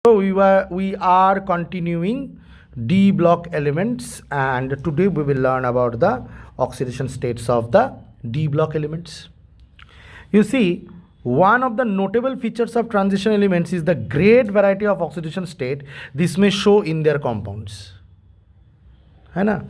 So we are continuing D block elements, and today we will learn about the oxidation states of the D block elements. You see, one of the notable features of transition elements is the great variety of oxidation state this may show in their compounds. है ना?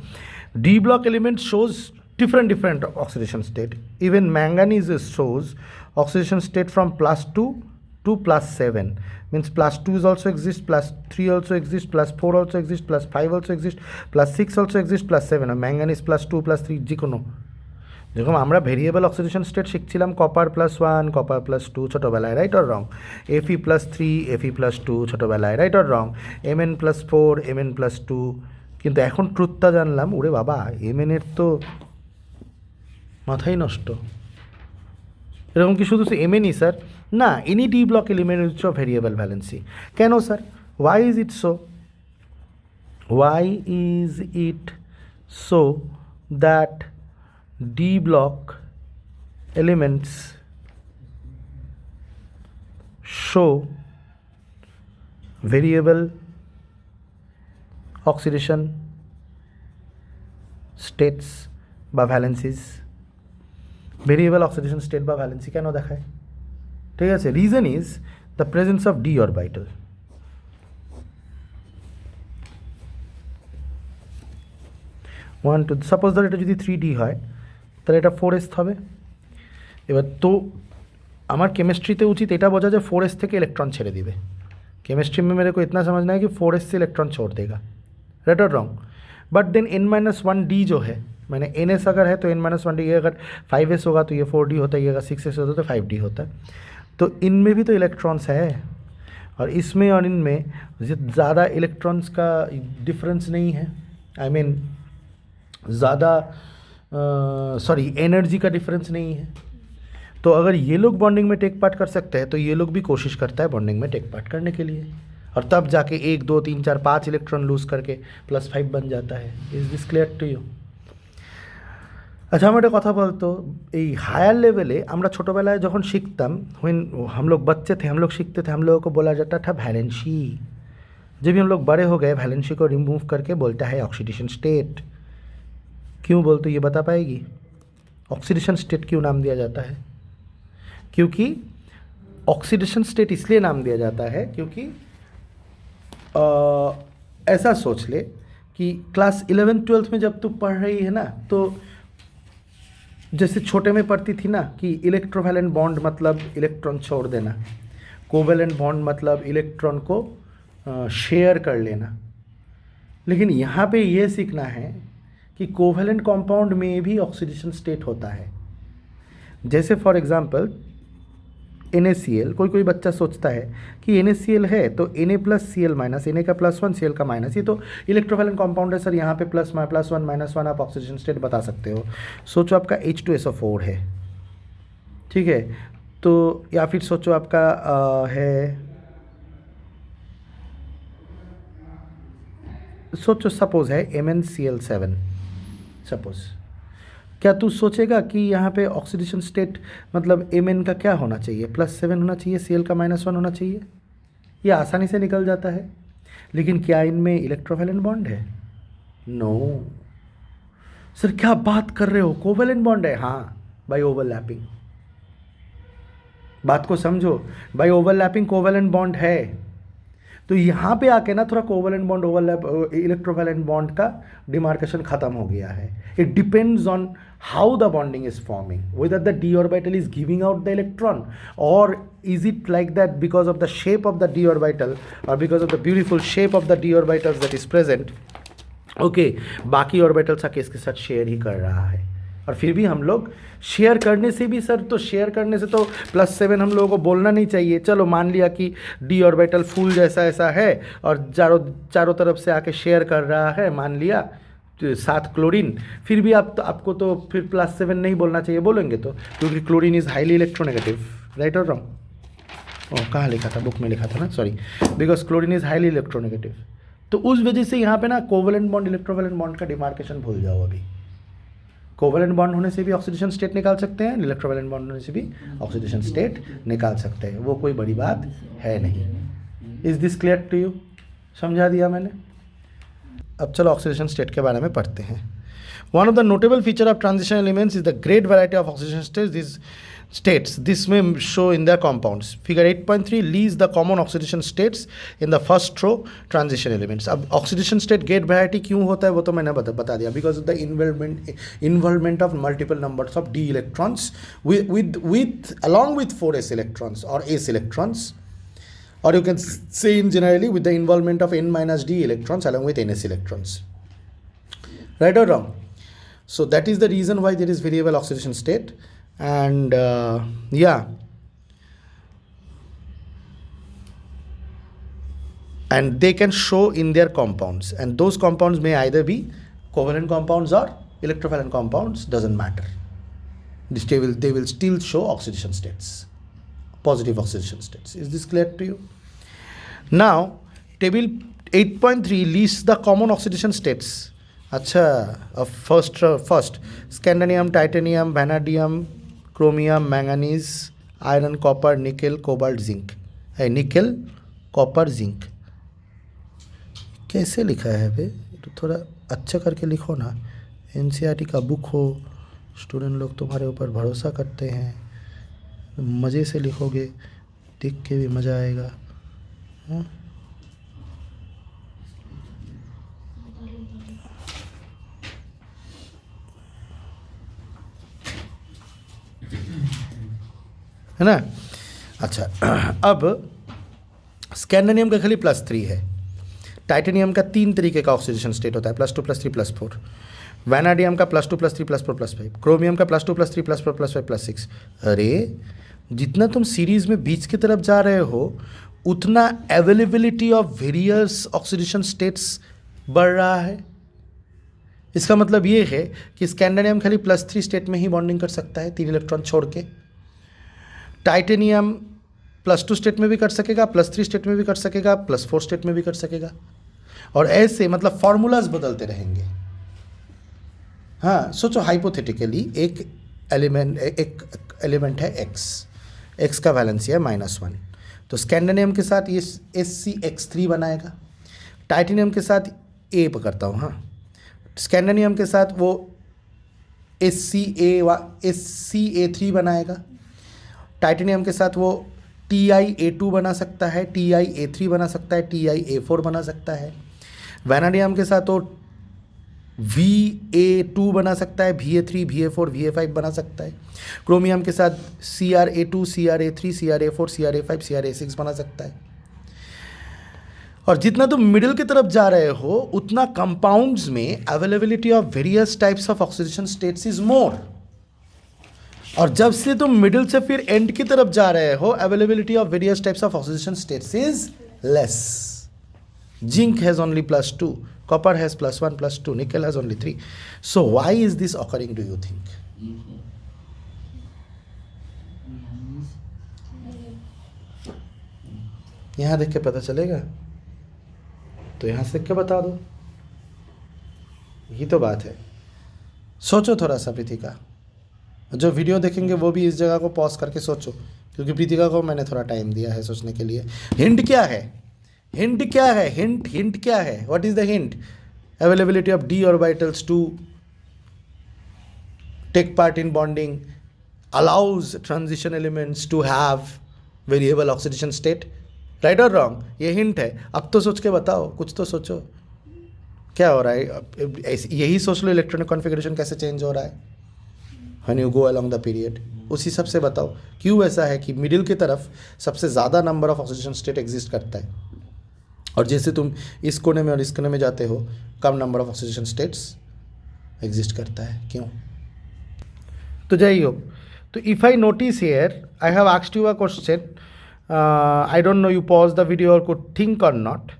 D block element shows different oxidation state. Even manganese shows oxidation state from +2 to +7. Means +2 is also exists, +3 also exists, +4 also exists, +5 also exists, +6 also exists, +7. Manganese +2 +3 যে কোনো, যেরকম আমরা variable oxidation state শিখছিলাম copper +1 copper +2 ছোটোবেলায়, right or wrong, Fe+3 Fe+2 ছোটোবেলায়, right or wrong, Mn+4 Mn+2। কিন্তু এখন ট্রুথটা জানলাম, ওরে বাবা Mn এর তো মাথাই নষ্ট, এরকম কি শুধু Mnই স্যার? না, এনি ডি ব্লক এলিমেন্ট হচ্ছে ভেরিয়েবল ভ্যালেন্সি। কেন sir? Why is it so? Why is it so that d block elements show variable oxidation states বা ভ্যালেন্সিস? ভেরিয়েবল অক্সিডেশন স্টেট বা ভ্যালেন্সি কেন দেখায়? ঠিক আছে, reason is the presence of d orbital. Suppose ধর এটা যদি 3D হয় তাহলে এটা 4s হবে। এবার তো আমার কেমিস্ট্রিতে উচিত এটা বোঝা যে 4s থেকে ইলেকট্রন ছেড়ে দিবে। केमिस्ट्री में मेरे को इतना समझना है कि 4s से इलेक्ट्रॉन छोड़ देगा, राइट और रॉन्ग। बट देन n-1d जो है, मैंने ns अगर है तो n-1d, ये अगर 5s होगा तो ये 4d होता है, ये अगर 6s होता तो 5d होता है। तो इनमें भी तो इलेक्ट्रॉन्स है, और इसमें और इनमें ज़्यादा इलेक्ट्रॉन्स का डिफरेंस नहीं है। आई मीन ज़्यादा एनर्जी का डिफरेंस नहीं है। तो अगर ये लोग बॉन्डिंग में टेक पार्ट कर सकते हैं तो ये लोग भी कोशिश करता है बॉन्डिंग में टेक पार्ट करने के लिए, और तब जाके 1 2 3 4 5 इलेक्ट्रॉन लूज करके +5 बन जाता है। Is this clear to you? अच्छा, हम एक कथा बोलतो, এই हायर लेवले আমরা ছোটোবেলায় যখন শিখতাম, व्हेन हम लोग बच्चे थे, हम लोग सीखते थे, हम लोगों को बोला जाता था वैलेंसी। जब भी हम लोग बड़े हो गए वैलेंसी को रिमूव करके बोलता है ऑक्सीडेशन स्टेट। क्यों बोलते ये बता पाएगी? ऑक्सीडेशन स्टेट क्यों नाम दिया जाता है? क्योंकि ऑक्सीडेशन स्टेट इसलिए नाम दिया जाता है क्योंकि ऐसा सोच ले कि क्लास 11-12 में जब तू पढ़ रही है ना, तो जैसे छोटे में पढ़ती थी ना कि इलेक्ट्रोवैलेंट बॉन्ड मतलब इलेक्ट्रॉन छोड़ देना, कोवैलेंट बॉन्ड मतलब इलेक्ट्रॉन को शेयर कर लेना। लेकिन यहाँ पे ये सीखना है कि कोवैलेंट कंपाउंड में भी ऑक्सीडेशन स्टेट होता है। जैसे फॉर एग्जांपल NaCl, कोई बच्चा सोचता है कि NaCl है तो Na+Cl-, Na का +1 Cl का माइनस, ये तो इलेक्ट्रोवैलेंट कंपाउंड है सर, यहाँ पे +1 -1 आप ऑक्सीडेशन स्टेट बता सकते हो। सोचो आपका H2SO4 है, ठीक है, तो या फिर सोचो आपका है, सोचो सपोज है MnCl7 सपोज। क्या तू सोचेगा कि यहाँ पे ऑक्सीडेशन स्टेट मतलब Mn का क्या होना चाहिए? +7 होना चाहिए, Cl का -1 होना चाहिए? ये आसानी से निकल जाता है। लेकिन क्या इनमें इलेक्ट्रोवैलेंट बॉन्ड है? नो सर, क्या बात कर रहे हो, कोवैलेंट बॉन्ड है? हाँ, बाय ओवरलैपिंग। बात को समझो, बाय ओवरलैपिंग कोवैलेंट बॉन्ड है। तो यहाँ पे आके ना थोड़ा covalent bond overlap electrovalent bond का डिमार्केशन ख़त्म हो गया है। It depends on how the bonding is forming, whether the d orbital is giving out the electron, or is it like that because of the shape of the d orbital, or because of the beautiful shape of the d orbitals that is present, okay, बाकी orbitals आके इसके साथ share ही कर रहा है। और फिर भी हम लोग शेयर करने से भी सर, तो शेयर करने से तो +7 हम लोगों को बोलना नहीं चाहिए। चलो मान लिया कि d ऑर्बिटल फूल जैसा ऐसा है और चारों तरफ से आके शेयर कर रहा है, मान लिया 7 क्लोरीन, फिर भी आपको तो फिर +7 नहीं बोलना चाहिए, बोलेंगे तो, क्योंकि chlorine is highly electronegative, right और रॉन्ग? कहाँ लिखा था? बुक में लिखा था ना, sorry, because chlorine is highly electronegative. तो उस वजह से यहाँ पे ना कोवैलेंट बॉन्ड इलेक्ट्रोवैलेंट बॉन्ड का डिमार्केशन भूल जाओ। अभी कोवैलेंट बॉन्ड होने से भी ऑक्सीडेशन स्टेट निकाल सकते हैं, इलेक्ट्रोवैलेंट बॉन्ड होने से भी ऑक्सीडेशन स्टेट निकाल सकते हैं, वो कोई बड़ी बात है नहीं। Is this clear to you? समझा दिया मैंने। अब चलो ऑक्सीडेशन स्टेट के बारे में पढ़ते हैं। One of the notable feature of transition elements is the great variety of oxidation states this may show in their compounds. Figure 8.3 lists the common oxidation states in the first row transition elements. अब oxidation state gate variety क्यों होता है वो तो मैंने बता दिया, because of the involvement of multiple numbers of d electrons with along with 4s electrons or s electrons, or you can say in generally with the involvement of n minus d electrons along with ns electrons. Right or wrong? So that is the reason why there is variable oxidation state. And and they can show in their compounds, and those compounds may either be covalent compounds or electrophilant compounds, doesn't matter. They will still show oxidation states, positive oxidation states. Is this clear to you? Now table 8.3 lists the common oxidation states. अच्छा, first scandium, titanium, vanadium, chromium, manganese, iron, copper, nickel, cobalt, zinc. है निकल, copper, zinc. कैसे लिखा है बे? तो थोड़ा अच्छा करके लिखो ना। एनसीईआरटी का बुक हो, स्टूडेंट लोग तुम्हारे ऊपर भरोसा करते हैं, मज़े से लिखोगे, देख के भी मज़ा आएगा। हाँ? है ना? अच्छा, अब स्कैंडियम का खाली +3 है, टाइटेनियम का 3 तरीके का ऑक्सीडेशन स्टेट होता है, +2 +3 +4, वैनाडियम का +2 +3 +4 +5, क्रोमियम का +2 +3 +4 +5 +6। अरे जितना तुम सीरीज में बीच की तरफ जा रहे हो उतना availability of various oxidation states बढ़ रहा है। इसका मतलब ये है कि स्कैंडियम खाली +3 स्टेट में ही बॉन्डिंग कर सकता है, 3 इलेक्ट्रॉन छोड़ के। टाइटेनियम +2 स्टेट में भी कर सकेगा, +3 स्टेट में भी कर सकेगा, +4 स्टेट में भी कर सकेगा, और ऐसे मतलब फॉर्मूलाज बदलते रहेंगे। हाँ, सोचो हाइपोथेटिकली एक एलिमेंट है एक्स का वैलेंसी है -1, तो स्कैंडियम के साथ ये SCX3 बनाएगा, टाइटेनियम के साथ ए पकड़ता हूँ, हाँ, स्कैंडियम के साथ वो SCA3 बनाएगा, टाइटेनियम के साथ वो TiA2 बना सकता है, TiA3 बना सकता है, TiA4 बना सकता है, वैनाडियम के साथ वो VA2 बना सकता है, VA3, VA4, VA5 बना सकता है, क्रोमियम के साथ CrA2, CrA3, CrA4, CrA5, CrA6 बना सकता है। और जितना तुम मिडिल की तरफ जा रहे हो उतना कंपाउंड्स में availability of various types of oxidation states is more, और जब से तुम मिडिल से फिर एंड की तरफ जा रहे हो availability of various types of oxidation states is less. Zinc has only +2, copper has +1 +2, nickel has only 3. So why is this occurring, do you think? यहाँ देख के पता चलेगा, तो यहाँ से देख के बता दो, यही तो बात है। सोचो थोड़ा सा प्रीतिका, जो वीडियो देखेंगे वो भी इस जगह को पॉज करके सोचो, क्योंकि प्रीतिका को मैंने थोड़ा टाइम दिया है सोचने के लिए। हिंट क्या है? हिंट क्या है? हिंट क्या है? What is the hint? Availability of d orbitals to take part in bonding allows transition elements to have variable oxidation state. Right और रॉन्ग? ये हिंट है। अब तो सोच के बताओ, कुछ तो सोचो, क्या हो रहा है? यही सोच लो इलेक्ट्रॉनिक कॉन्फ़िगरेशन कैसे चेंज हो रहा है when you go along the period. उसी सबसे बताओ क्यों ऐसा है कि मिडिल की तरफ सबसे ज़्यादा number of oxidation state exist करता है, और जैसे तुम इस कोने में और इस कोने में जाते हो कम number of oxidation states exist करता है। क्यों? तो जाइए हो, तो if I notice here I have asked you a question, I don't know you pause the video or could think or not,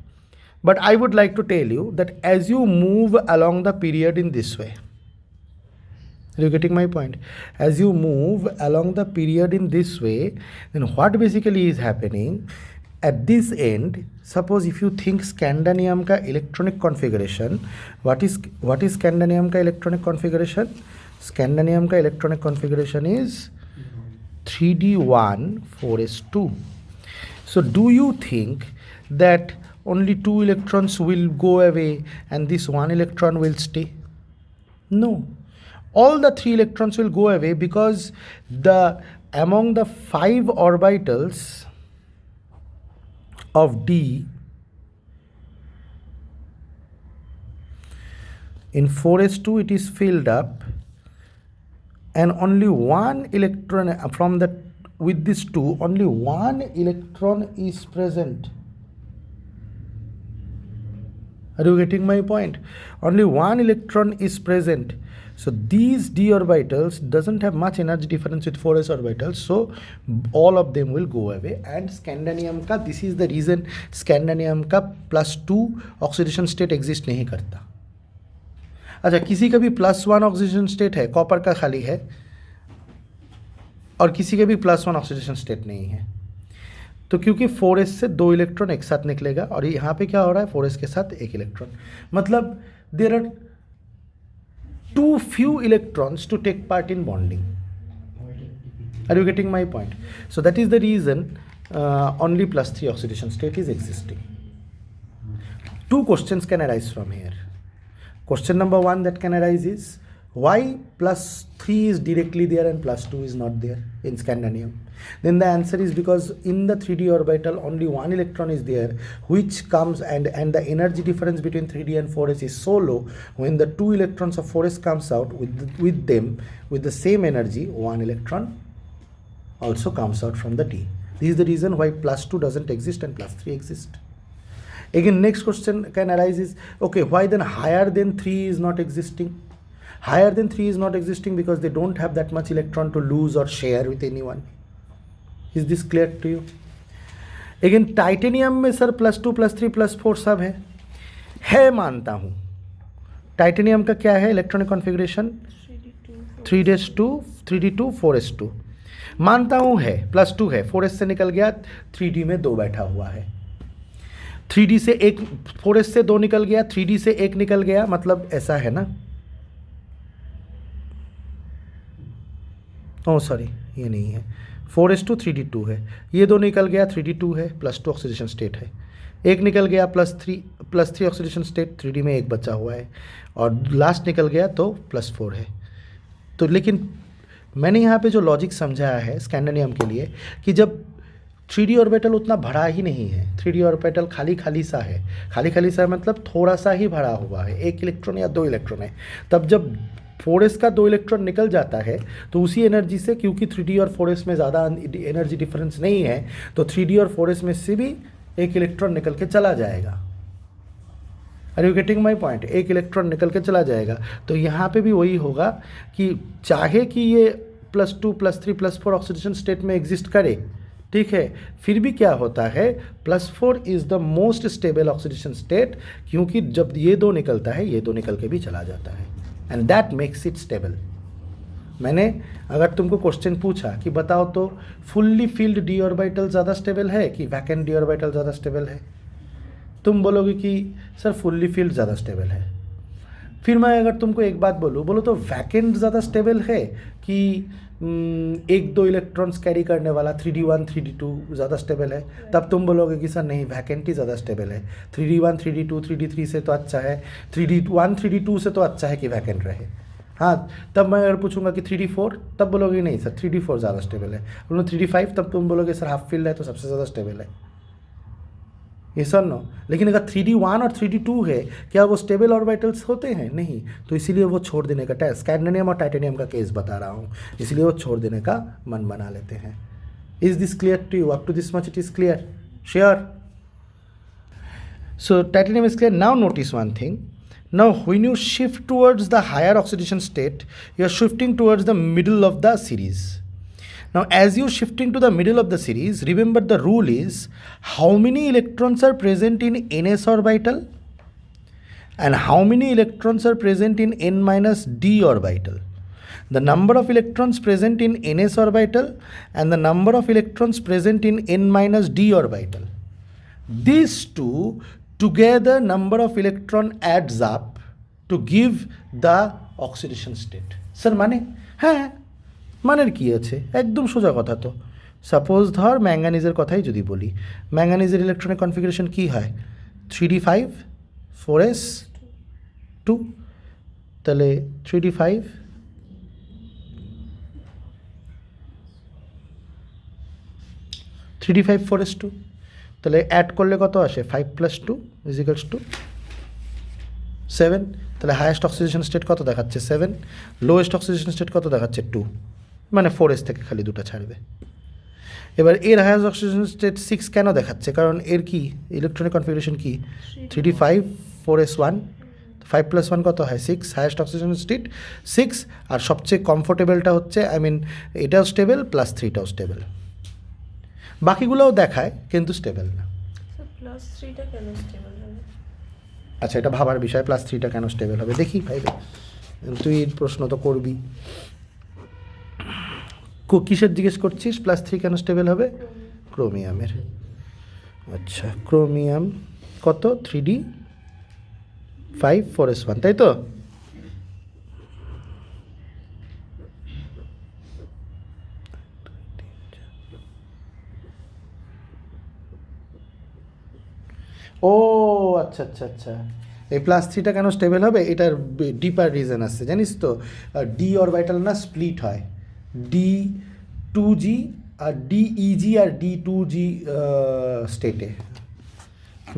but I would like to tell you that as you move along the period in this way, are you getting my point? As you move along the period in this way, then what basically is happening at this end? Suppose if you think scandium का electronic configuration, what is scandium का electronic configuration? Scandium का electronic configuration is 3d1 4s2. So do you think that only 2 electrons will go away and this 1 electron will stay? No. All the 3 electrons will go away because among the 5 orbitals of D, in 4s2 it is filled up, and only 1 electron with this 2, only 1 electron is present. Are you getting my point? Only 1 electron is present. So these d orbitals doesn't have much energy difference with 4s orbitals, so all of them will go away. And scandium का, this is the reason scandium का +2 oxidation state exist नहीं करता. अच्छा, किसी का भी +1 oxidation state है, copper का खाली है, और किसी का भी +1 ऑक्सीडेशन स्टेट नहीं है. तो क्योंकि 4s से 2 इलेक्ट्रॉन एक साथ निकलेगा, और यहाँ पे क्या हो रहा है, 4s के साथ 1 इलेक्ट्रॉन, मतलब there are too few electrons to take part in bonding. Are you getting my point? So that is the reason only +3 oxidation state is existing. 2 questions can arise from here. Question number 1 that can arise is, why +3 is directly there and +2 is not there in scandium? Then the answer is because in the 3d orbital only 1 electron is there, which comes and the energy difference between 3d and 4s is so low. When the 2 electrons of 4s comes out with the same energy, 1 electron also comes out from the d. This is the reason why +2 doesn't exist and +3 exist. Again, next question can arise is, okay, why then higher than 3 is not existing? Higher than 3 is not existing because they don't have that much electron to lose or share with anyone. Is this clear to you? Again, titanium में sir +2 +3 +4 सब है मानता हूँ. Titanium का क्या है electronic configuration? 3d2 3d2 4s2 मानता हूँ है, +2 है, 4s से निकल गया, 3d में 2 बैठा हुआ है. 3d से 1, 4s से 2 निकल गया, 3d से 1 निकल गया, मतलब ऐसा है ना. ओह सॉरी, ये नहीं है, 4s2 3d2 है, ये 2 निकल गया, 3d2 है, +2 ऑक्सीडेशन स्टेट है, 1 निकल गया, +3 ऑक्सीडेशन स्टेट, 3d में 1 बचा हुआ है, और लास्ट निकल गया तो +4 है. तो लेकिन मैंने यहाँ पे जो लॉजिक समझाया है स्कैंडियम के लिए कि जब 3d ऑर्बिटल उतना भरा ही नहीं है, 3d ऑर्बिटल खाली खाली सा है, खाली खाली सा मतलब थोड़ा सा ही भरा हुआ है, 1 इलेक्ट्रॉन या 2 इलेक्ट्रॉन है, तब जब 4s का 2 इलेक्ट्रॉन निकल जाता है तो उसी एनर्जी से, क्योंकि 3d और 4s में ज़्यादा एनर्जी डिफरेंस नहीं है, तो 3d और 4s में से भी 1 इलेक्ट्रॉन निकल के चला जाएगा. Are you getting my point? 1 electron निकल के चला जाएगा. तो यहाँ पे भी वही होगा कि चाहे कि ये +2 +3 +4 ऑक्सीडेशन स्टेट में एग्जिस्ट करे, ठीक है, फिर भी क्या होता है, +4 is the most stable oxidation state, क्योंकि जब ये 2 निकलता है, ये 2 निकल के भी चला जाता है, and that makes it stable. मैंने अगर तुमको क्वेश्चन पूछा कि बताओ तो फुल्ली फिल्ड डी ऑर्बिटल ज़्यादा स्टेबल है कि वैकेंट डी ऑर्बिटल ज़्यादा स्टेबल है, तुम बोलोगे कि सर फुल्ली फिल्ड ज़्यादा स्टेबल है. फिर मैं अगर तुमको एक बात बोलो तो वैकेंट ज़्यादा स्टेबल है कि 1-2 इलेक्ट्रॉन्स कैरी करने वाला 3d1 3d2 ज़्यादा स्टेबल है, तब तुम बोलोगे कि सर नहीं, वैकेंट ही ज़्यादा स्टेबल है, 3d1 3d2 3d3 से तो अच्छा है, 3d1 3d2 से तो अच्छा है कि वैकेंट रहे. हाँ, तब मैं अगर पूछूंगा कि 3d4, तब बोलोगे नहीं सर 3d4 ज़्यादा स्टेबल है. बोलो 3d5, तब तुम बोलोगे सर हाफ फील्ड है तो सबसे ज़्यादा स्टेबल है. ये सर नो. लेकिन अगर 3d1 और 3d2 है, क्या वो स्टेबल ऑर्बिटल्स होते हैं? नहीं. तो इसीलिए वो छोड़ देने का, स्कैंडियम और टाइटेनियम का केस बता रहा हूँ, इसलिए वो छोड़ देने का मन बना लेते हैं. Is this clear to you? Up to this much it is clear? Sure? So titanium is clear. Now notice one thing. Now when you shift towards the higher oxidation state, you are shifting towards the middle of the series. Now as you shifting to the middle of the series, remember the rule is how many electrons are present in ns orbital and how many electrons are present in n minus d orbital. The number of electrons present in ns orbital and the number of electrons present in n minus d orbital. These two together number of electron adds up to give the oxidation state. Sir माने? हाँ माনের কি আছে, একদম সোজা কথা. তো suppose ধর ম্যাঙ্গানিজের কথাই যদি বলি, ম্যাঙ্গানিজের ইলেকট্রনিক কনফিগারেশন কী হয়? 3d5 4s2, তাহলে 3d5 4s2, তাহলে অ্যাড করলে কত আসে? 5 + 2 = 7। তাহলে হায়েস্ট অক্সিডেশন স্টেট কত দেখাচ্ছে? 7। লোয়েস্ট অক্সিডেশন স্টেট কত দেখাচ্ছে? 2, মানে 4s থেকে খালি দুটো ছাড়বে। এবার এর হায়েস্ট অক্সিডেশন স্টেট 6 কেন দেখাচ্ছে? কারণ এর কি ইলেকট্রনিক কনফিগারেশন কি? 3d5 4s1, 5 + 1 কত হয়? 6। হায়েস্ট অক্সিজেন স্টেট 6, আর সবচেয়ে কমফোর্টেবলটা হচ্ছে এটাও স্টেবল প্লাস 3টাও স্টেবল, বাকিগুলোও দেখায় কিন্তু স্টেবল না। প্লাস 3টা কেন স্টেবল হবে? আচ্ছা, এটা ভাবার বিষয়, প্লাস 3টা কেন স্টেবল হবে দেখি ভাই, তুই প্রশ্ন তো করবি। কিসের জিজ্ঞেস করছিস? প্লাস 3 কেন স্টেবল হবে? ক্রোমিয়ামের। আচ্ছা, ক্রোমিয়াম কত? 3d5 4s1, তাই তো? ও আচ্ছা আচ্ছা আচ্ছা, এই প্লাস 3টা কেন স্টেবল হবে? এটার ডিপার রিজন আছে, জানিস তো? ডি অরবিটাল না স্প্লিট হয়, D2G আর DEG আর D2G স্টেটে,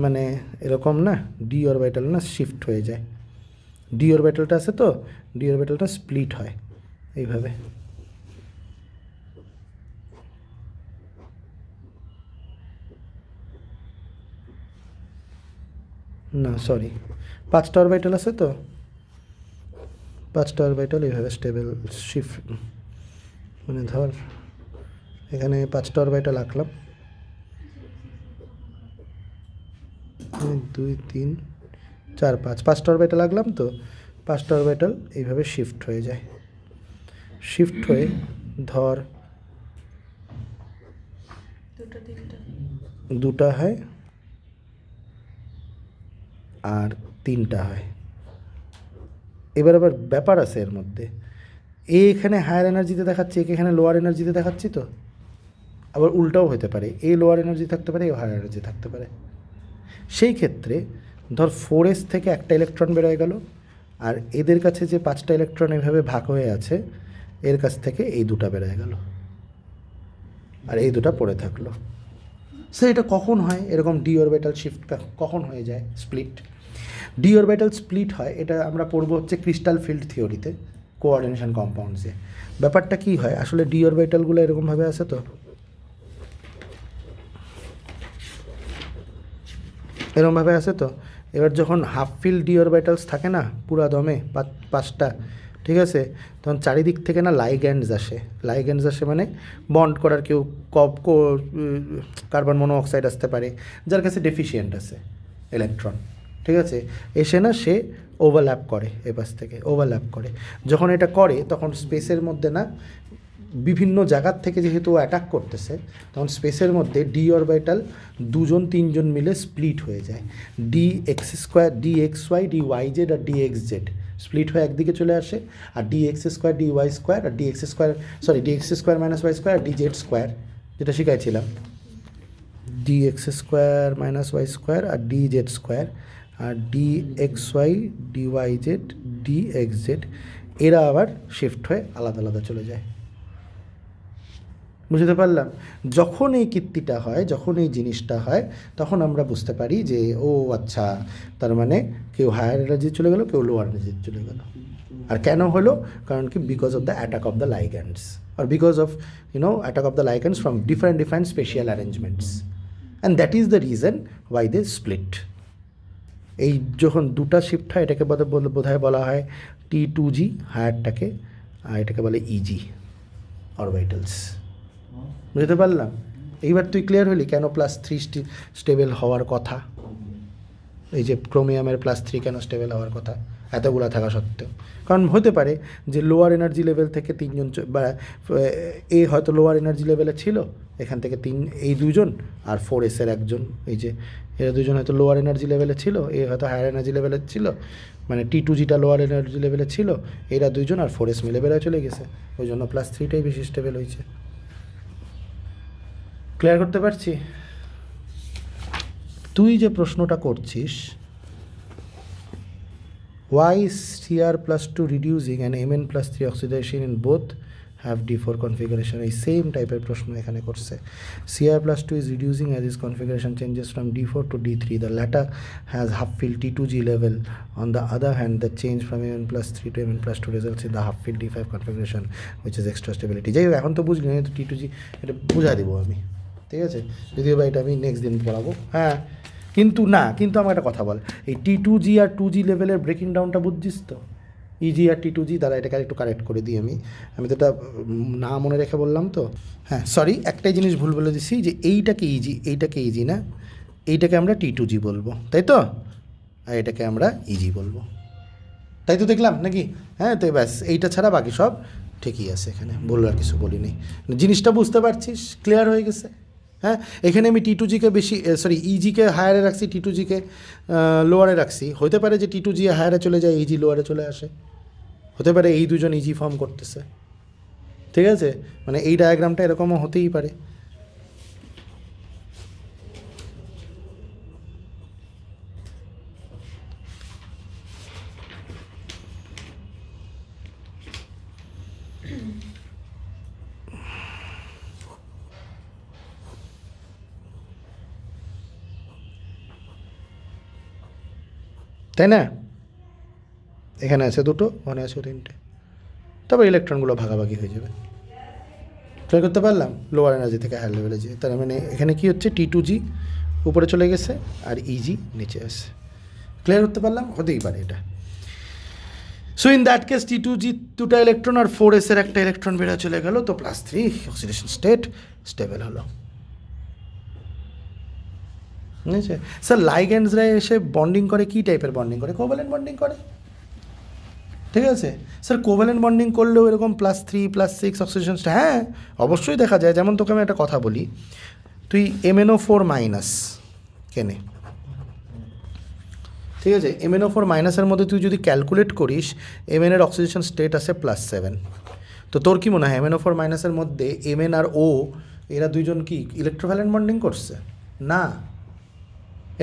মানে এরকম না, ডি অরবিটাল না শিফট হয়ে যায়, ডি অরবিটালটা আছে তো, ডি অরবিটালটা স্প্লিট হয় এইভাবে। না সরি, 5টা অরবিটাল আছে তো, 5টা অরবিটাল এইভাবে স্টেবল শিফট, মানে ধর এখানে 5টা অরবিটাল আঁকলাম, 1 2 3 4 5, 5টা অরবিটাল আঁকলাম তো, 5টা অরবিটাল এইভাবে শিফট হয়ে যায়, শিফট হয়ে ধর 2টা হয় আর 3টা হয়। এবার আবার ব্যাপার আছে এর মধ্যে, এখানে হায়ার এনার্জিতে দেখাচ্ছে, এখানে লোয়ার এনার্জিতে দেখাচ্ছি তো, আবার উল্টাও হতে পারে, লোয়ার এনার্জি থাকতে পারে, হায়ার এনার্জি থাকতে পারে। সেই ক্ষেত্রে ধর 4s থেকে একটা ইলেকট্রন বেরোয় গেল, আর এদের কাছে যে 5টা ইলেকট্রন এভাবে ভাগ হয়ে আছে, এর কাছ থেকে এই 2টা বেরোয় গেল, আর এই 2টা পড়ে থাকলো। সো এটা কখন হয় এরকম ডি অরবিটাল শিফট কখন হয়ে যায়? স্প্লিট, ডি অরবিটাল স্প্লিট হয়, এটা আমরা পড়বো হচ্ছে ক্রিস্টাল ফিল্ড থিওরিতে, কোঅর্ডিনেশন কম্পাউন্ডসে। ব্যাপারটা কী হয় আসলে, ডি অরবিটালগুলো এরকমভাবে আছে তো, এরকমভাবে আছে তো। এবার যখন হাফ ফিল্ড ডি অরবিটালস থাকে না পুরা দমে 5টা, ঠিক আছে, তখন চারিদিক থেকে না লাইগ্যান্ডস আসে, লাইগ্যান্ডস আসে মানে বন্ড করার, কেউ কার্বন মনোঅক্সাইড আসতে পারে যার কাছে ডেফিসিয়েন্ট আছে ইলেকট্রন, ঠিক আছে, এসে না সে ওভারল্যাপ করে, এপাশ থেকে ওভারল্যাপ করে। যখন এটা করে তখন স্পেসের মধ্যে না বিভিন্ন জায়গার থেকে যেহেতু অ্যাটাক করতেছে, তখন স্পেসের মধ্যে ডি অরবিটাল 2জন 3জন মিলে স্প্লিট হয়ে যায়, DX2 DXY DYZ আর DXZ স্প্লিট হয়ে একদিকে চলে আসে, আর DX2 DY2 আর DX2 DX2 - Y2 আর DZ2, যেটা শিখাইছিলাম, DX2 - Y2 আর DZ2, আর DXY DYZ DXZ এরা আবার শিফট হয়ে আলাদা আলাদা চলে যায়। বুঝতে পারলাম? যখন এই কীর্তিটা হয়, যখন এই জিনিসটা হয়, তখন আমরা বুঝতে পারি যে ও আচ্ছা, তার মানে কেউ হায়ার এনার্জি চলে গেল, কেউ লোয়ার এনার্জি চলে গেল। আর কেন হলো? কারণ কি, because of the attack of the ligands, or because of attack of the ligands from different spatial arrangements, and that is the reason why they split. এই যখন 2টা শিফট হয়, এটাকে বোধহয় বলা হয় T2G হায়ারটাকে, আর এটাকে বলে EG অরবিটালস। বুঝতে পারলাম? এইবার তুই ক্লিয়ার হলি কেন +3 স্টেবল হওয়ার কথা, এই যে ক্রোমিয়ামের +3 কেন স্টেবল হওয়ার কথা এতগুলো থাকা সত্ত্বেও। কারণ হতে পারে যে লোয়ার এনার্জি লেভেল থেকে 3জন, বা হয়তো লোয়ার এনার্জি লেভেলে ছিল, এখান থেকে এই 2জন আর 4s এর একজন, এই যে এরা 2জন হয়তো লোয়ার এনার্জি লেভেলে ছিল, হয়তো হায়ার এনার্জি লেভেলে ছিল, মানে T2Gটা লোয়ার এনার্জি লেভেলে ছিল, এরা 2জন আর 4s মিলে বেরোয় চলে গেছে, ওই জন্য +3টাই বেশি স্টেবল হয়েছে। ক্লিয়ার করতে পারছি? তুই যে প্রশ্নটা করছিস, why is Cr+2 reducing and Mn+3 oxidation in both have D4 configuration? এই সেম টাইপের প্রশ্ন এখানে করছে। Cr+2 is reducing as its configuration changes from D4 to D3. The latter has half-filled T2G level. On the other hand, the change from Mn+3 to Mn+2 results in the half-filled D5 configuration, which is extra stability. যাই হোক, এখন তো বুঝলি না, তো T2G এটা বুঝা দেবো আমি, ঠিক আছে? যদিও বা এটা আমি নেক্সট দিন পড়াবো। হ্যাঁ, কিন্তু আমার একটা কথা বল, এই T2G আর 2G লেভেলের ব্রেকিং ডাউনটা বুঝছিস তো? ইজি আর T2G, দ্বারা এটাকে একটু কারেক্ট করে দিই আমি তো এটা না মনে রেখে বললাম তো। হ্যাঁ সরি, একটাই জিনিস ভুল বলে দিছি, যে এইটাকে ইজি না, এইটাকে আমরা T2G বলবো, তাই তো? আর এটাকে আমরা ইজি বলবো, তাই তো দেখলাম নাকি? হ্যাঁ, তো ব্যাস এইটা ছাড়া বাকি সব ঠিকই আছে, এখানে ভুল আর কিছু বলিনি। জিনিসটা বুঝতে পারছিস? ক্লিয়ার হয়ে গেছে? হ্যাঁ, এখানে আমি T2Gকে বেশি ইজিকে হায়ারে রাখছি, T2Gকে লোয়ারে রাখছি। হতে পারে যে T2G হায়ারে চলে যায়, ইজি লোয়ারে চলে আসে, হতে পারে এই দুজন ইজি ফর্ম করতেছে, ঠিক আছে? মানে এই ডায়াগ্রামটা এরকমও হতেই পারে। তাই না? এখানে আছে দুটো, ওখানে আছে তিনটে, তারপর ইলেকট্রনগুলো ভাগাভাগি হয়ে যাবে। ক্লিয়ার করতে পারলাম? লোয়ার এনার্জি থেকে হায়ার লেভেলে যেয়ে, তার মানে এখানে কি হচ্ছে, T2G উপরে চলে গেছে আর ইজি নিচে আসে। ক্লিয়ার করতে পারলাম? হতেই পারে এটা। So in that case T2G দুটো ইলেকট্রন আর 4s এর একটা ইলেকট্রন বেড়ে চলে গেল, তো +3 অক্সিডেশন স্টেট স্টেবল হলো। বুঝেছে স্যার? লাইগ্যান্ডসরা এসে বন্ডিং করে, কী টাইপের বন্ডিং করে? কোভ্যালেন্ট বন্ডিং করে, ঠিক আছে স্যার? কোভ্যালেন্ট বন্ডিং করলেও এরকম +3 +6 অক্সিডেশন, হ্যাঁ অবশ্যই দেখা যায়। যেমন তোকে আমি একটা কথা বলি, তুই MnO4- কেনে, ঠিক আছে? MnO4- মধ্যে তুই যদি ক্যালকুলেট করিস, Mn এর অক্সিডেশন স্টেট আছে +7। তো তোর কি মনে হয় MnO4- মধ্যে Mn আর O এরা দুইজন কি ইলেকট্রোভ্যালেন্ট বন্ডিং করছে? না,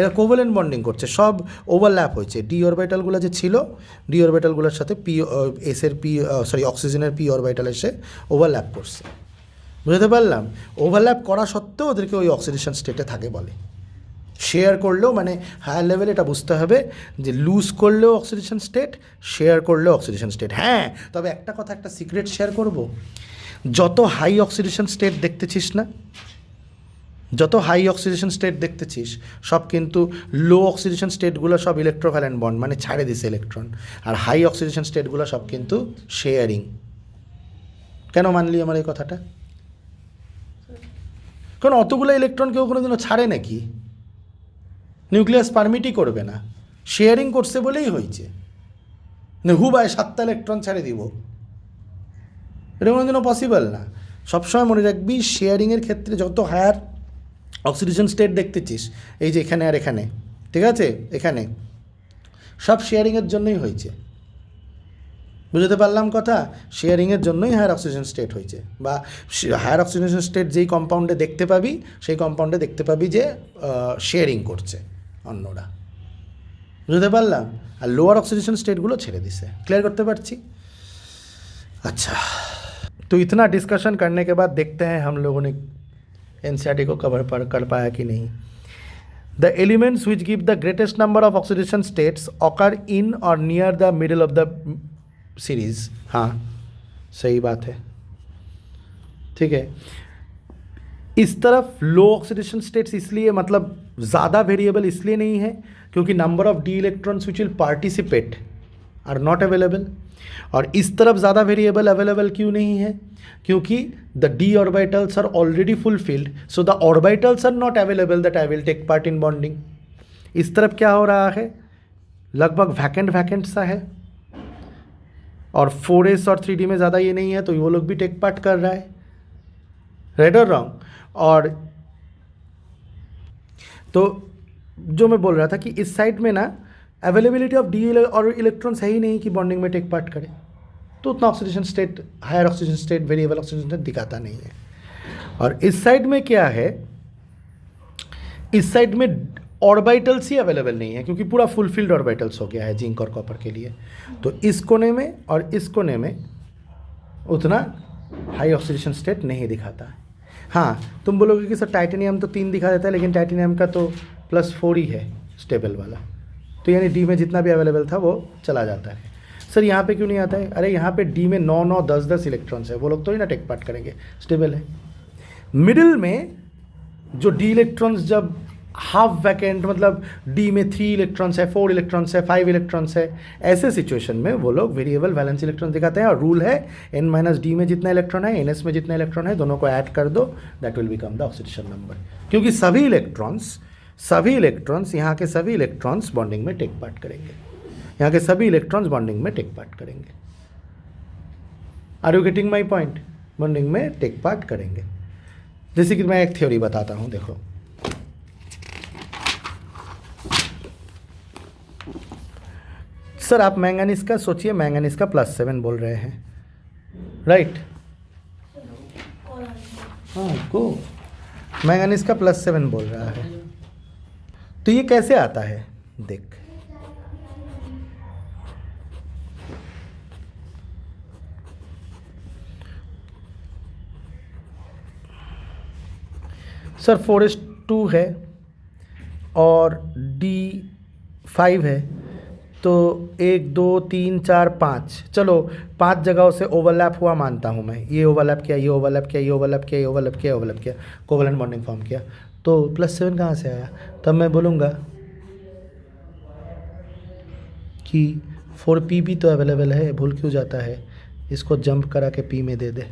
এরা কোভ্যালেন্ট বন্ডিং করছে। সব ওভারল্যাপ হয়েছে, ডি অরবিটালগুলো যে ছিল, ডি অরবিটালগুলোর সাথে অক্সিজেনের পি অরবিটাল এসে ওভারল্যাপ করছে। বুঝতে পারলাম? ওভারল্যাপ করা সত্ত্বেও ওদেরকে ওই অক্সিডেশন স্টেটে থাকে বলে। শেয়ার করলেও, মানে হায়ার লেভেলে এটা বুঝতে হবে যে লুজ করলেও অক্সিডেশন স্টেট, শেয়ার করলেও অক্সিডেশন স্টেট। হ্যাঁ, তবে একটা কথা, একটা সিক্রেট শেয়ার করব, যত হাই অক্সিডেশন স্টেট দেখতেছিস না, যত হাই অক্সিডেশন স্টেট দেখতেছিস, সব কিন্তু লো অক্সিডেশন স্টেটগুলো সব ইলেকট্রোভ্যালেন্ট বন্ড, মানে ছাড়ে দিছে ইলেকট্রন। আর হাই অক্সিডেশন স্টেটগুলো সব কিন্তু শেয়ারিং। কেন মানলি আমার এই কথাটা? কারণ অতগুলো ইলেকট্রন কেউ কোনো দিনও ছাড়ে নাকি? নিউক্লিয়াস পারমিটই করবে না, শেয়ারিং করছে বলেই হয়েছে। হুবায় 7টা ইলেকট্রন ছেড়ে দিব, এটা কোনো দিনও পসিবল না। সবসময় মনে রাখবি, শেয়ারিংয়ের ক্ষেত্রে যত হায়ার অক্সিডেশন স্টেট দেখতেছিস, এই যে এখানে আর এখানে, ঠিক আছে, এখানে সব শেয়ারিংয়ের জন্যই হয়েছে। বুঝতে পারলাম কথা? শেয়ারিংয়ের জন্যই হায়ার অক্সিজেন স্টেট হয়েছে, বা হায়ার অক্সিজেন স্টেট যেই কম্পাউন্ডে দেখতে পাবি, সেই কম্পাউন্ডে দেখতে পাবি যে শেয়ারিং করছে অন্যরা। বুঝতে পারলাম? আর লোয়ার অক্সিডেশন স্টেটগুলো ছেড়ে দিছে। ক্লিয়ার করতে পারছি? अच्छा, तो इतना डिस्कशन करने के बाद देखते हैं हम लोगों ने एनसीईआरटी को कवर कर पाया कि नहीं। The elements which give the greatest number of oxidation states occur in or near the middle of the series. हाँ, सही बात है, ठीक है। इस तरफ लो ऑक्सीडेशन स्टेट्स इसलिए, मतलब ज़्यादा वेरिएबल इसलिए नहीं है क्योंकि number of d electrons which will participate are not available. और इस तरफ ज़्यादा वेरिएबल अवेलेबल क्यों नहीं है? क्योंकि the d orbitals are already fulfilled, so the orbitals are not available that I will take part in bonding. इस तरफ क्या हो रहा है? लगभग वैकेंट सा है, और 4s और 3d में ज़्यादा ये नहीं है, तो वो लोग भी टेक पार्ट कर रहा है। राइट और रॉन्ग? और तो जो मैं बोल रहा था कि इस साइड में ना अवेलेबिलिटी ऑफ डी और इलेक्ट्रॉन्स है ही नहीं कि बॉन्डिंग में टेक पार्ट करे, तो उतना oxidation state, higher oxidation state, variable oxidation state दिखाता नहीं है। और इस साइड में क्या है इस साइड में ऑर्बिटल्स ही अवेलेबल नहीं है क्योंकि पूरा फुलफिल्ड ऑर्बिटल्स हो गया है जिंक और कॉपर के लिए। तो इस कोने में और इस कोने में उतना हाई ऑक्सीडेशन स्टेट नहीं दिखाता है। हाँ, तुम बोलोगे कि सर टाइटेनियम तो 3 दिखा देता है, लेकिन टाइटेनियम का तो +4 ही है स्टेबल वाला, तो यानी डी में जितना भी अवेलेबल था वो चला जाता है। सर यहाँ पे क्यों नहीं आता है? अरे यहाँ पे डी में 9 10 इलेक्ट्रॉन्स है, वो लोग तो ही ना टेक पार्ट करेंगे, स्टेबल है। मिडिल में जो डी इलेक्ट्रॉन्स जब हाफ वैकेंट, मतलब डी में 3 इलेक्ट्रॉन्स है, 4 इलेक्ट्रॉन्स है, 5 इलेक्ट्रॉन्स है, ऐसे सिचुएशन में वो लोग वेरिएबल वैलेंस इलेक्ट्रॉन दिखाते हैं। और रूल है n-d में जितना इलेक्ट्रॉन है, ns में जितना इलेक्ट्रॉन है, दोनों को ऐड कर दो, that will become the oxidation number. क्योंकि सभी इलेक्ट्रॉन्स यहाँ के सभी इलेक्ट्रॉन्स बॉन्डिंग में टेक पार्ट करेंगे, यहाँ के सभी इलेक्ट्रॉन्स बॉन्डिंग में टेक पार्ट करेंगे। Are you getting my point? Bonding में टेक पार्ट करेंगे। जैसे कि मैं एक थ्योरी बताता हूँ, देखो। सर आप मैंगनीज का सोचिए, मैंगनीज का +7 बोल रहे हैं, राइट? हाँ, को मैंगनीज का +7 बोल रहा है, तो ये कैसे आता है? देख, सर 4s2 है और D5 है, तो 1 2 3 4 5, चलो 5 जगहों से ओवरलैप हुआ मानता हूँ मैं। ये ओवरलैप किया, ये ओवरलैप किया, ये ओवरलैप किया, ये ओवरलैप किया, ओवरलैप किया, कोवलेंट बॉन्डिंग फॉर्म किया, तो +7 कहाँ से आया? तब मैं बोलूँगा कि 4p भी तो अवेलेबल है, भूल क्यों जाता है? इसको जंप करा के p में दे दे।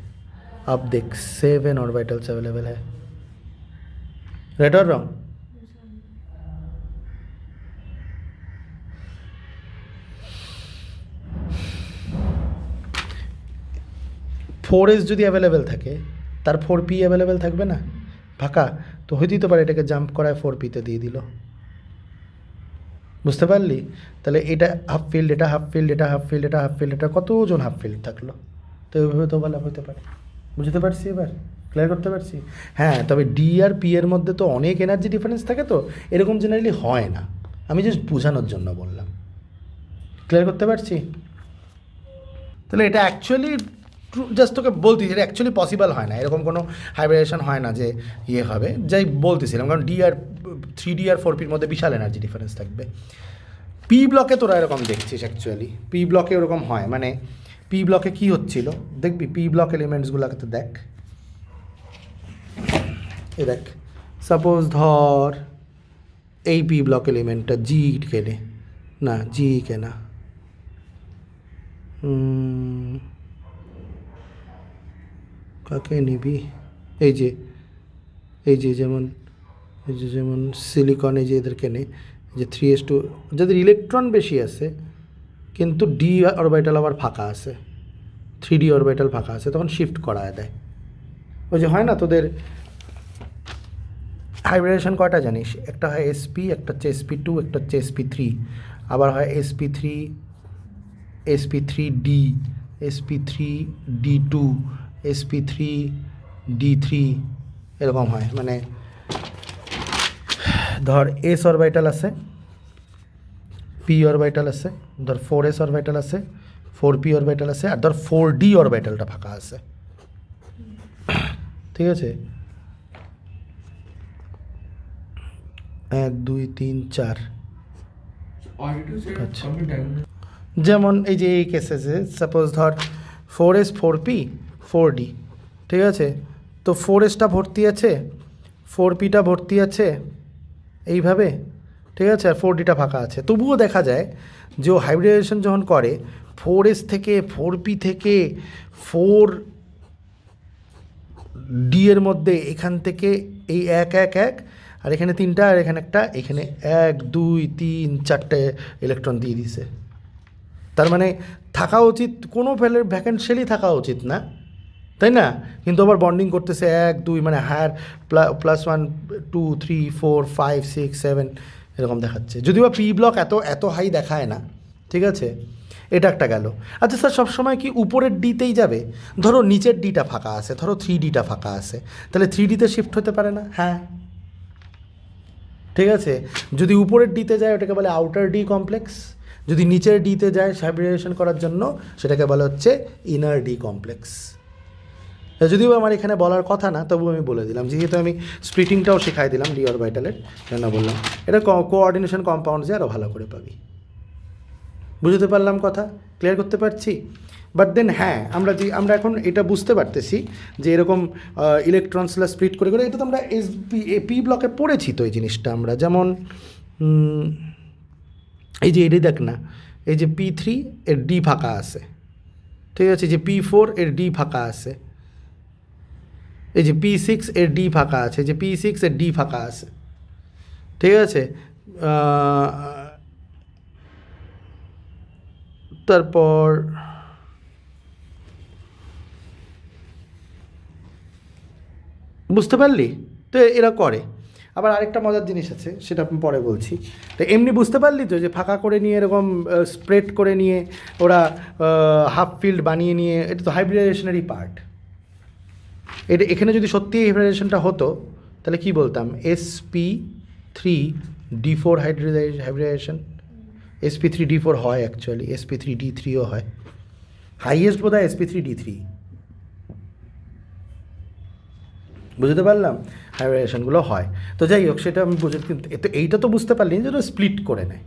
अब देख 7 ऑर्बिटल्स अवेलेबल है, राइट और रॉन्ग? फोর এস যদি অ্যাভেলেবেল থাকে তার 4p অ্যাভেলেবেল থাকবে না, ফাঁকা তো হইতেই তো পারে এটাকে জাম্প করায় 4pতে দিয়ে দিল। বুঝতে পারলি? তাহলে এটা হাফ ফিল্ড, এটা হাফ ফিল্ড, এটা হাফ ফিল্ড, এটা হাফ ফিল্ড, এটা কতজন হাফ ফিল্ড থাকলো, তো এইভাবে তো বলা হতে পারে। বুঝতে পারছি? এবার ক্লিয়ার করতে পারছি? হ্যাঁ, তবে ডি আর পি এর মধ্যে তো অনেক এনার্জি ডিফারেন্স থাকে, তো এরকম জেনারেলি হয় না, আমি জাস্ট বোঝানোর জন্য বললাম। ক্লিয়ার করতে পারছি? তাহলে এটা অ্যাকচুয়ালি জাস্ট তোকে বলতেছি, এটা অ্যাকচুয়ালি পসিবল হয় না, এরকম কোনো হাইব্রিডেশন হয় না যে ইয়ে হবে, যাই বলতেছিলাম। কারণ ডি আর 3D আর 4pর মধ্যে বিশাল এনার্জি ডিফারেন্স থাকবে। পি ব্লকে তোরা এরকম দেখছিস, অ্যাকচুয়ালি পি ব্লকে ওরকম হয়। মানে পি ব্লকে কী হচ্ছিল দেখবি, পি ব্লক এলিমেন্টসগুলোকে তো দেখ, এ দেখ, সাপোজ ধর এই পি ব্লক এলিমেন্টটা জি কেনে না, জি কেনা, কাকে নিবি? এই যে যেমন সিলিকনে যে এদেরকে নে, যে 3s2, যাদের ইলেকট্রন বেশি আছে কিন্তু ডি অরবিটাল আবার ফাঁকা আছে, 3D অরবিটাল ফাঁকা আছে, তখন শিফট করায় দেয়। ওই যে হয় না তোদের হাইব্রিডেশন কয়টা জানিস? একটা হয় sp, একটা হচ্ছে sp2, একটা হচ্ছে sp3, আবার হয় sp3d, sp3d2, sp3d3, এরকম হয়। মানে ধর s অরবিটাল আছে, p অরবিটাল আছে, ধর 4s অরবিটাল আছে, 4p অরবিটাল আছে, আর ধর 4d অরবিটালটা ফাঁকা আছে, ঠিক আছে? 1 2 3 4, যেমন এই যে এই কেসেসে সাপোজ ধর 4s 4p 4d, ঠিক আছে? তো 4sটা ভর্তি আছে, 4pটা ভর্তি আছে এইভাবে, ঠিক আছে? আর 4dটা ফাঁকা আছে। তবুও দেখা যায় যে ও হাইব্রিডেশন যখন করে 4s থেকে 4p থেকে 4d এর মধ্যে এখান থেকে এই 1 1 1, আর এখানে 3টা, আর এখানে একটা, এখানে 1 2 3 4টে ইলেকট্রন দিয়ে দিছে। তার মানে থাকা উচিত কোনো ভ্যাকেন্ট সেলই থাকা উচিত না, তাই না? কিন্তু আবার বন্ডিং করতেছে 1 2, মানে হায়ার +1 2 3 4 5 6 7 এরকম দেখাচ্ছে, যদিও পি ব্লক এত হাই দেখায় না, ঠিক আছে? এটা একটা গেল। আচ্ছা স্যার, সবসময় কি উপরের ডিতেই যাবে? ধরো নিচের ডিটা ফাঁকা আছে, ধরো 3Dটা ফাঁকা আছে, তাহলে 3Dতে শিফট হতে পারে না? হ্যাঁ, ঠিক আছে, যদি উপরের ডিতে যায় ওটাকে বলে আউটার ডি কমপ্লেক্স, যদি নিচের ডিতে যায় হাইব্রিডাইজেশন করার জন্য সেটাকে বলা হচ্ছে ইনার ডি কমপ্লেক্স। যদিও আমার এখানে বলার কথা না, তবু আমি বলে দিলাম, যেহেতু আমি স্প্লিটিংটাও শেখাই দিলাম ডি অরবিটালের জন্য বললাম। এটা কোঅর্ডিনেশন কম্পাউন্ডসে আরও ভালো করে পাবি। বুঝতে পারলাম কথা, ক্লিয়ার করতে পারছি? বাট দেন হ্যাঁ, আমরা এখন এটা বুঝতে পারতেছি যে এরকম ইলেকট্রনসলা স্প্লিট করে করে, এটা তো আমরা পি ব্লকে পড়েছি তো এই জিনিসটা আমরা। যেমন এই যে এটি দেখ না, এই যে P3 এর ডি ফাঁকা আছে, ঠিক আছে, যে P4 এর ডি ফাঁকা আছে, এই যে P6 এর ডি ফাঁকা আছে, যে P6 এর ডি ফাঁকা আছে, ঠিক আছে। তারপর বুঝতে পারলি তো এরা করে। আবার আরেকটা মজার জিনিস আছে, সেটা আমি পরে বলছি। তো এমনি বুঝতে পারলি তো যে ফাঁকা করে নিয়ে এরকম স্প্রেড করে নিয়ে ওরা হাফ ফিল্ড বানিয়ে নিয়ে, এটা তো হাইব্রিডাইজেশনেরই পার্ট। এটা এখানে যদি সত্যি হাইব্রিডাইজেশনটা হতো তাহলে কি বলতাম, sp3d4 হাইব্রিডাইজেশন। sp3d4 হয় অ্যাকচুয়ালি, sp3d3ও হয়, হাইয়েস্ট বোধ হয় sp3d3। বুঝতে পারলাম, হাইব্রিডাইজেশনগুলো হয়। তো যাই হোক, সেটা আমি বুঝে, কিন্তু এইটা তো বুঝতে পারলি যে ওরা স্প্লিট করে নেয়।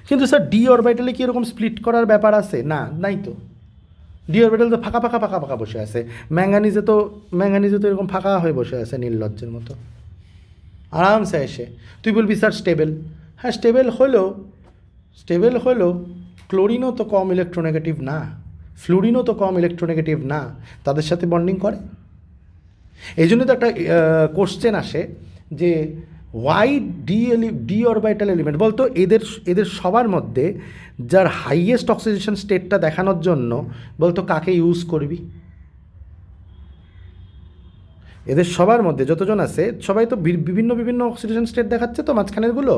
কিন্তু স্যার ডি অরবিটালে কি এরকম স্প্লিট করার ব্যাপার আছে? না, নাই তো। ডি অরবিটাল তো ফাঁকা ফাঁকা ফাঁকা ফাঁকা বসে আছে। ম্যাঙ্গানিজে তো এরকম ফাঁকা হয়ে বসে আছে নির্লজ্জের মতো, আরামসে এসে। তুই বলবি স্যার স্টেবল, হ্যাঁ স্টেবল হলো। ক্লোরিনও তো কম ইলেকট্রোনেগেটিভ না, ফ্লুরিনও তো কম ইলেকট্রোনেগেটিভ না, তাদের সাথে বন্ডিং করে। এই জন্য তো একটা কোশ্চেন আসে যে ওয়াই ডি অরবিটাল এলিমেন্ট বলতো, এদের সবার মধ্যে যার হাইয়েস্ট অক্সিডেশন স্টেটটা দেখানোর জন্য বলতো কাকে ইউজ করবি? এদের সবার মধ্যে যতজন আছে সবাই তো বিভিন্ন অক্সিডেশন স্টেট দেখাচ্ছে তো মাঝখানেরগুলো।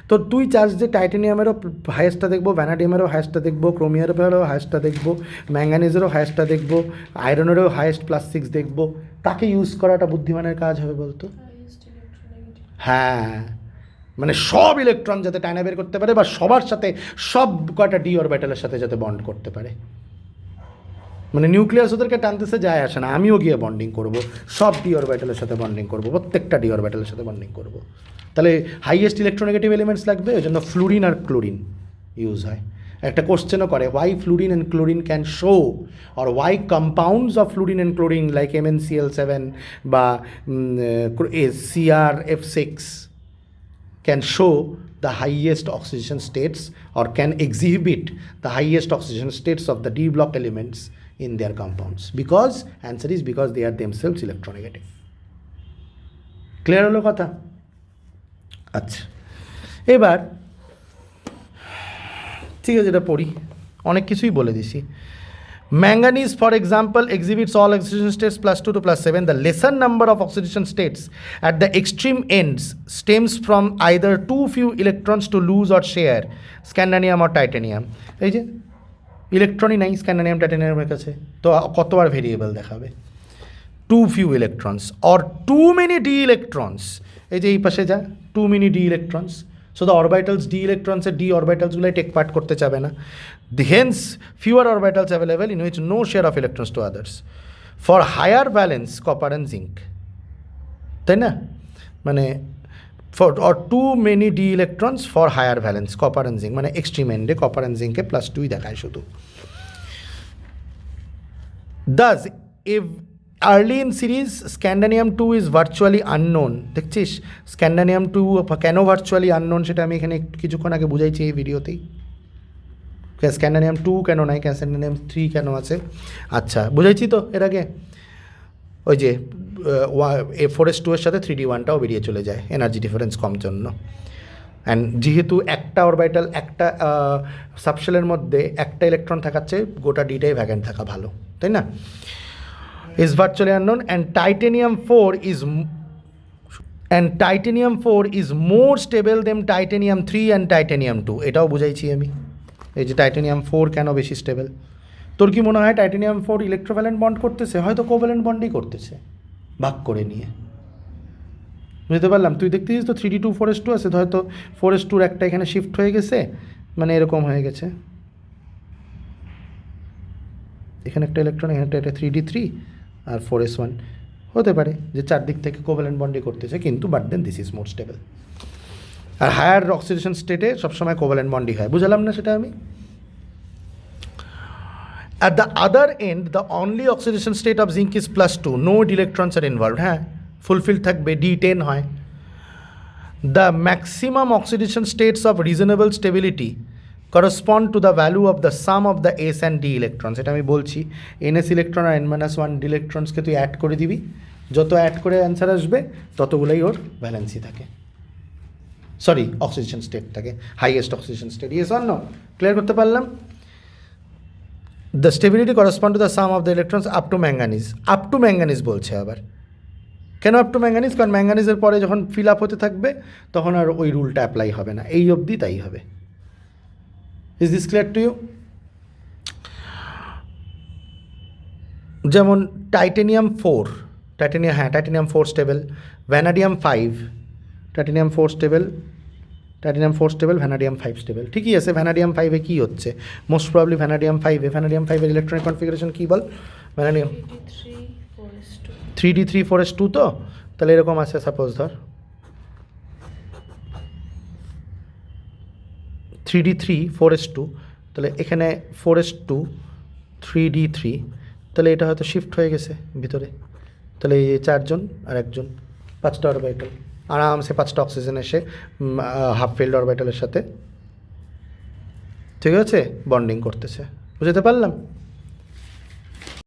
তো তুই চাস যে টাইটেনিয়ামেরও হায়েস্টটা দেখবো, ভ্যানাডিয়ামেরও হায়েস্টটা দেখবো, ক্রোমিয়ামেরও হায়েস্টটা দেখবো, ম্যাঙ্গানিজেরও হায়েস্টটা দেখবো, আয়রনেরও হায়েস্ট +6 দেখবো। কাকে ইউজ করাটা বুদ্ধিমানের কাজ হবে বলতো? হ্যাঁ, মানে সব ইলেকট্রন যাতে টাইনা বের করতে পারে, বা সবার সাথে সব কয়টা ডি অরবিটালের সাথে যাতে বন্ড করতে পারে। মানে নিউক্লিয়াস ওদেরকে টানতেছে যায় আসে না, আমিও গিয়ে বন্ডিং করব, সব ডি অরবিটালের সাথে বন্ডিং করব, প্রত্যেকটা ডি অরবিটালের সাথে বন্ডিং করব। তাহলে হাইয়েস্ট ইলেকট্রোনেগেটিভ এলিমেন্টস লাগবে, ওই জন্য ফ্লুরিন আর ক্লোরিন ইউজ হয়। একটা কোশ্চেনও করে, why fluorine and chlorine can show, or why compounds of fluorine and chlorine like MnCl7 বা CrF6 can show the highest oxidation states or can exhibit the highest oxidation states of the D block elements in their compounds, because answer is because they are themselves electronegative. Clear হলো কথা? আচ্ছা, এবার ঠিক আছে, এটা পড়ি, অনেক কিছুই বলে দিছি। Manganese, for example, exhibits all oxidation states +2 to +7. The lesser number of oxidation states at the extreme ends stems from either too few electrons to lose or share scandium or titanium. এই যে ইলেকট্রনই নাই স্ক্যান্ডানিয়াম টাইটানিয়ামের কাছে, তো কতবার variable দেখাবে? Too few electrons or too many d electrons. এই যে এই পাশে যা, too many d electrons, so the orbitals d ইলেকট্রনসের ডি অরবিটালসগুলোই টেক পার্ট করতে চাবে না। Hence, fewer orbitals available in which no share of electrons to others. For higher valence, copper and zinc. তাই না? মানে for or too many d electrons for higher valence, copper and zinc, মানে extreme end copper and zinc +2 দেখায় শুধু। Thus, if early in series scandium-2 is virtually unknown, দেখছিস scandium-2 কেন virtually unknown সেটা আমি এখানে কিছুক্ষণ আগে বুঝাইছি এই ভিডিওতেই। স্ক্যান্ডানিয়াম-2 কেন নাই, স্ক্যান্ডানিয়াম-3 কেন আছে, আচ্ছা বুঝাইছি তো এর আগে। ওই যে A4S2 এর সাথে 3D1টাও বেরিয়ে চলে যায়, এনার্জি ডিফারেন্স কম জন্য। অ্যান্ড যেহেতু একটা অরবিটাল, একটা সাবশেলের মধ্যে একটা ইলেকট্রন থাকার চেয়ে গোটা ডিটাই ভ্যাকেন্ট থাকা ভালো, তাই না? Is virtually unknown and titanium four is more stable than titanium three and titanium two, এটাও বুঝাইছি আমি। এই যে টাইটেনিয়াম-4 কেন বেশি স্টেবল। তোর কি মনে হয় টাইটেনিয়াম-4 ইলেকট্রোভ্যালেন্ট বন্ড করতেছে? হয়তো কোভ্যালেন্ট বন্ডই করতেছে ভাগ করে নিয়ে, বুঝতে পারলাম? তুই দেখতেছিস তো 3d2 4s2 আছে, হয়তো 4s2 একটা এখানে শিফট হয়ে গেছে, মানে এরকম হয়ে গেছে, এখানে একটা ইলেকট্রন, এখানে একটা 3d3 আর 4s1 হতে পারে যে চারদিক থেকে কোভ্যালেন্ট বন্ডই করতেছে, কিন্তু but then this is more stable. আর হায়ার অক্সিডেশন স্টেটে সবসময় কোভ্যালেন্ট বন্ডই হয়। বুঝলাম না সেটা আমি? At the other end, the only oxidation state of zinc is +2. No electrons are involved. হ্যাঁ, ফুলফিল থাকবে, D10 হয়। The maximum oxidation states of reasonable stability correspond to the value of the sum of the s and d electrons. এটা আমি বলছি, ns electron আর n-1 d ইলেকট্রনসকে তুই add করে দিবি, যত অ্যাড করে অ্যান্সার আসবে ততগুলোই ওর ভ্যালেন্সি থাকে, সরি অক্সিডেশন স্টেট থাকে, highest oxidation state. Yes or no? Clear করতে পারলাম? The stability correspond to the sum of the electrons up to manganese. Up to manganese বলছে আবার, কেন আপ টু ম্যাঙ্গানিজ? কারণ ম্যাঙ্গানিজের পরে যখন ফিল আপ হতে থাকবে তখন আর ওই রুলটা অ্যাপ্লাই হবে না, এই অবধি তাই হবে। Is this clear to you? যেমন titanium 4, titanium 4 stable, vanadium 5, titanium 4 stable, vanadium 5 stable. ঠিকই আছে, ভ্যানাডিয়াম 5-এ কী হচ্ছে? মোস্ট প্রবলি ভ্যানাডিয়াম 5-এর ইলেকট্রনিক কনফিগারেশন কী বল? ভ্যানাডিয়াম 3d3 4s2, তো তাহলে এরকম আছে, সাপোজ ধর 3d3 4s2, তাহলে এখানে 4s2 3d3, তাহলে এটা হয়তো শিফট হয়ে গেছে ভিতরে, তাহলে এই চারজন আর একজন, 5টা অরবিটাল আরামসে, 5টা অক্সিজেন এসে হাফ ফিল্ড অরবিটালের সাথে, ঠিক আছে, বন্ডিং করতেছে। বুঝতে পারলাম?